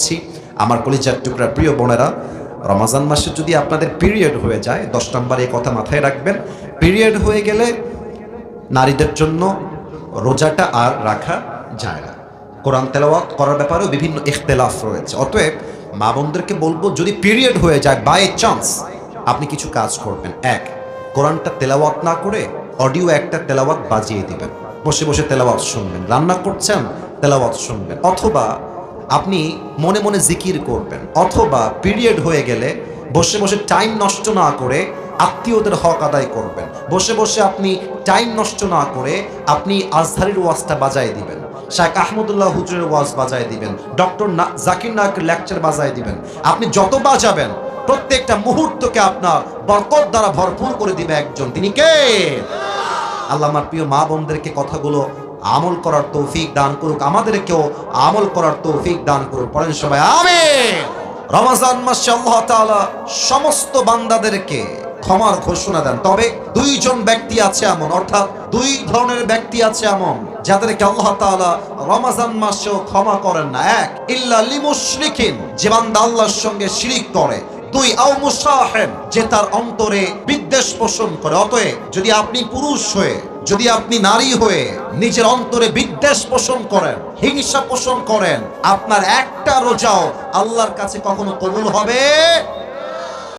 দিচ্ছি। আমার কলিজার টুকরা প্রিয় বোনেরা, রমজান মাসে যদি আপনাদের পিরিয়ড হয়ে যায়, 10 নম্বরে এই কথা মাথায় রাখবেন, পিরিয়ড হয়ে গেলে নারীদের জন্য রোজাটা আর রাখা যায় না। কোরআন তেলাওয়াত করার ব্যাপারেও বিভিন্ন ইখতিলাফ রয়েছে। অতএব মা বোনদেরকে বলবো, যদি পিরিয়ড হয়ে যায় বাই চান্স, আপনি কিছু কাজ করবেন। এক, কোরআনটা তেলাওয়াত না করে অডিও একটা তেলাওয়াত বাজিয়ে দিবেন, বসে বসে তেলাওয়াত শুনবেন। রান্না করছেন, তেলাওয়াত শুনবেন। অথবা আপনি মনে মনে জিকির করবেন। অথবা পিরিয়ড হয়ে গেলে বসে বসে টাইম নষ্ট না করে আত্মীয়দের হক আদায় করবেন। বসে বসে আপনি টাইম নষ্ট না করে আপনি আজহারির ওয়াজটা বাজায় দিবেন, শাইখ আহমদুল্লাহ হুজুরের ওয়াজ বাজায় দিবেন, ডক্টর জাকির নায়কের লেকচার বাজায় দিবেন। আপনি যত বাজাবেন প্রত্যেকটা মুহূর্তকে আপনার বরকত দ্বারা ভরপুর করে দিবে একজন, তিনি কে? আল্লাহ আমার প্রিয় মা বোনদেরকে কথাগুলো আমল করার তৌফিক দান করুক, আমাদেরকেও আমল করার তৌফিক দান করুক। পড়েন সবাই আমিন। রমজান মাসে আল্লাহ তাআলা সমস্ত বান্দাদেরকে ক্ষমার ঘোষণা দেন। তবে দুইজন ব্যক্তি আছে এমন, অর্থাৎ দুই ধরনের ব্যক্তি আছে এমন, যাদেরকে আল্লাহ তাআলা রমজান মাসেও ক্ষমা করেন না। এক, ইল্লা লিমুশরিকিন, যে বান্দা আল্লাহর সঙ্গে শিরিক করে। দুই, আও মুসাহিন, যে তার অন্তরে বিদ্বেষ পোষণ করে। অতএব যদি আপনি পুরুষ হয়ে, যদি আপনি নারী হয়ে নিজের অন্তরে বিদ্বেষ পোষণ করেন, হিংসা পোষণ করেন, আপনার একটা রোজাও আল্লাহর কাছে কখনো কবুল হবে